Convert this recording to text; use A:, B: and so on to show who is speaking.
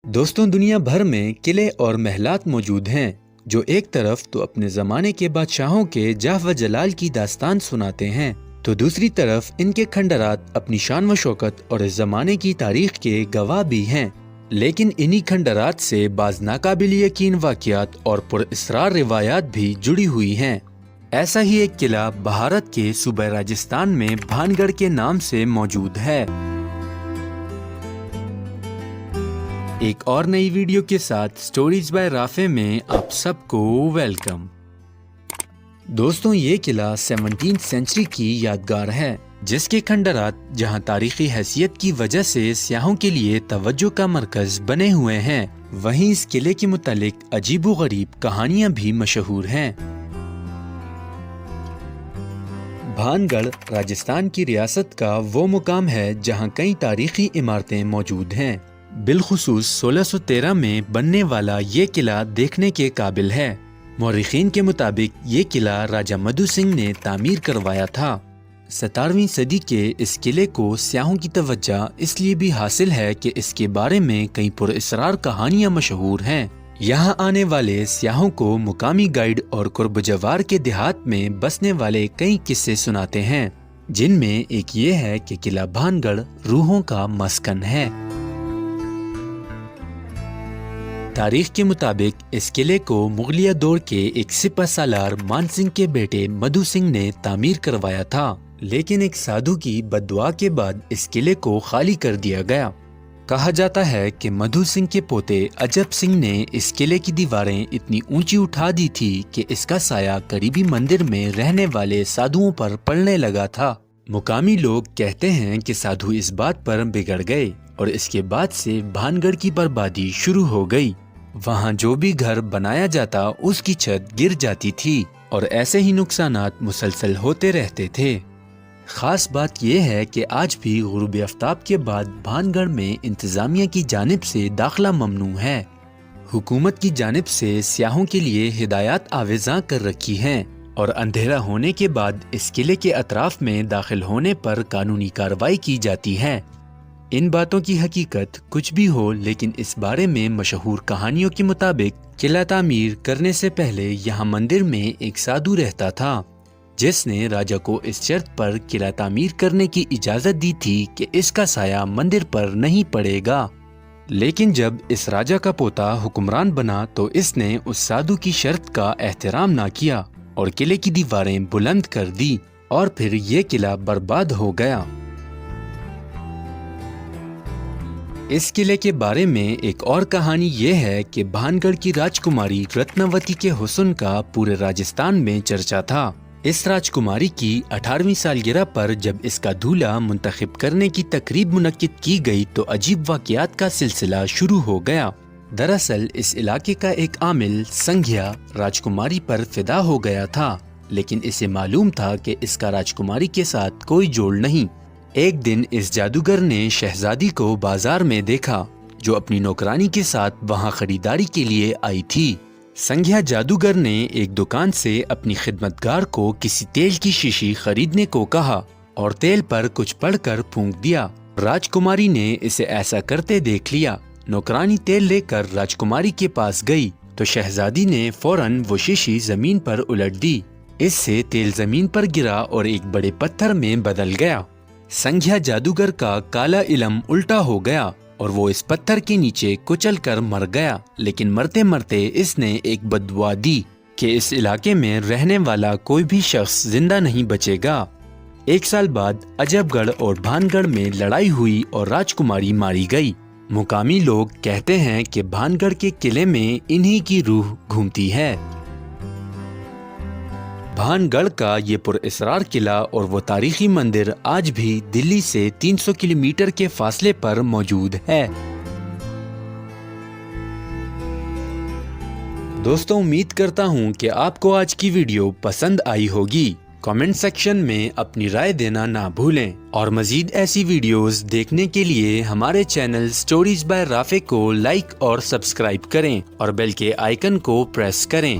A: دوستوں، دنیا بھر میں قلعے اور محلات موجود ہیں جو ایک طرف تو اپنے زمانے کے بادشاہوں کے جاہ و جلال کی داستان سناتے ہیں، تو دوسری طرف ان کے کھنڈرات اپنی شان و شوکت اور اس زمانے کی تاریخ کے گواہ بھی ہیں۔ لیکن انہی کھنڈرات سے بعض ناقابل یقین واقعات اور پر اسرار روایات بھی جڑی ہوئی ہیں۔ ایسا ہی ایک قلعہ بھارت کے صوبہ راجستھان میں بھان گڑھ کے نام سے موجود ہے۔ ایک اور نئی ویڈیو کے ساتھ سٹوریز بائی رافع میں آپ سب کو ویلکم۔ دوستوں، یہ قلعہ 17 سینچری کی یادگار ہے، جس کے کھنڈرات جہاں تاریخی حیثیت کی وجہ سے سیاحوں کے لیے توجہ کا مرکز بنے ہوئے ہیں، وہیں اس قلعے کے متعلق عجیب و غریب کہانیاں بھی مشہور ہیں۔ بھان گڑھ راجستھان کی ریاست کا وہ مقام ہے جہاں کئی تاریخی عمارتیں موجود ہیں۔ بالخصوص 1613 میں بننے والا یہ قلعہ دیکھنے کے قابل ہے۔ مورخین کے مطابق یہ قلعہ راجہ مدھو سنگھ نے تعمیر کروایا تھا۔ 17ویں صدی کے اس قلعے کو سیاحوں کی توجہ اس لیے بھی حاصل ہے کہ اس کے بارے میں کئی پر اسرار کہانیاں مشہور ہیں۔ یہاں آنے والے سیاحوں کو مقامی گائیڈ اور قرب جوار کے دیہات میں بسنے والے کئی قصے سناتے ہیں، جن میں ایک یہ ہے کہ قلعہ بھان گڑھ روحوں کا مسکن ہے۔ تاریخ کے مطابق اس قلعے کو مغلیہ دور کے ایک سپہ سالار مان سنگھ کے بیٹے مدھو سنگھ نے تعمیر کروایا تھا، لیکن ایک سادھو کی بد دعا کے بعد اس قلعے کو خالی کر دیا گیا۔ کہا جاتا ہے کہ مدھو سنگھ کے پوتے عجب سنگھ نے اس قلعے کی دیواریں اتنی اونچی اٹھا دی تھی کہ اس کا سایہ قریبی مندر میں رہنے والے سادھوؤں پر پڑنے لگا تھا۔ مقامی لوگ کہتے ہیں کہ سادھو اس بات پر بگڑ گئے اور اس کے بعد سے بھان گڑھ کی بربادی شروع ہو گئی۔ وہاں جو بھی گھر بنایا جاتا اس کی چھت گر جاتی تھی اور ایسے ہی نقصانات مسلسل ہوتے رہتے تھے۔ خاص بات یہ ہے کہ آج بھی غروب آفتاب کے بعد بھان گڑھ میں انتظامیہ کی جانب سے داخلہ ممنوع ہے۔ حکومت کی جانب سے سیاحوں کے لیے ہدایات آویزاں کر رکھی ہیں اور اندھیرا ہونے کے بعد اس قلعے کے اطراف میں داخل ہونے پر قانونی کارروائی کی جاتی ہے۔ ان باتوں کی حقیقت کچھ بھی ہو، لیکن اس بارے میں مشہور کہانیوں کے مطابق قلعہ تعمیر کرنے سے پہلے یہاں مندر میں ایک سادھو رہتا تھا، جس نے راجہ کو اس شرط پر قلعہ تعمیر کرنے کی اجازت دی تھی کہ اس کا سایہ مندر پر نہیں پڑے گا۔ لیکن جب اس راجہ کا پوتا حکمران بنا تو اس نے اس سادھو کی شرط کا احترام نہ کیا اور قلعے کی دیواریں بلند کر دی، اور پھر یہ قلعہ برباد ہو گیا۔ اس قلعے کے بارے میں ایک اور کہانی یہ ہے کہ بھان گڑھ کی راجکماری رتناوتی کے حسن کا پورے راجستھان میں چرچا تھا۔ اس راجکماری کی 18ویں سالگرہ پر جب اس کا دولہا منتخب کرنے کی تقریب منعقد کی گئی تو عجیب واقعات کا سلسلہ شروع ہو گیا۔ دراصل اس علاقے کا ایک عامل سنگھیا راجکماری پر فدا ہو گیا تھا، لیکن اسے معلوم تھا کہ اس کا راجکماری کے ساتھ کوئی جوڑ نہیں۔ ایک دن اس جادوگر نے شہزادی کو بازار میں دیکھا، جو اپنی نوکرانی کے ساتھ وہاں خریداری کے لیے آئی تھی۔ سنگھیا جادوگر نے ایک دکان سے اپنی خدمتگار کو کسی تیل کی شیشی خریدنے کو کہا اور تیل پر کچھ پڑھ کر پھونک دیا۔ راجکماری نے اسے ایسا کرتے دیکھ لیا۔ نوکرانی تیل لے کر راجکماری کے پاس گئی تو شہزادی نے فوراً وہ شیشی زمین پر الٹ دی۔ اس سے تیل زمین پر گرا اور ایک بڑے پتھر میں بدل گیا۔ سنگھیا جادوگر کا کالا علم الٹا ہو گیا اور وہ اس پتھر کے نیچے کچل کر مر گیا، لیکن مرتے مرتے اس نے ایک بد دعا دی کہ اس علاقے میں رہنے والا کوئی بھی شخص زندہ نہیں بچے گا۔ 1 سال بعد عجب گڑھ اور بھان گڑھ میں لڑائی ہوئی اور راجکماری ماری گئی۔ مقامی لوگ کہتے ہیں کہ بھان گڑھ کے قلعے میں انہی کی روح گھومتی ہے۔ بھان گڑھ کا یہ پر اسرار قلعہ اور وہ تاریخی مندر آج بھی دلی سے 300 کلومیٹر کے فاصلے پر موجود ہے۔ دوستوں، امید کرتا ہوں کہ آپ کو آج کی ویڈیو پسند آئی ہوگی۔ کامنٹ سیکشن میں اپنی رائے دینا نہ بھولیں اور مزید ایسی ویڈیوز دیکھنے کے لیے ہمارے چینل سٹوریز بائی رافع کو لائک اور سبسکرائب کریں اور بیل کے آئیکن کو پریس کریں۔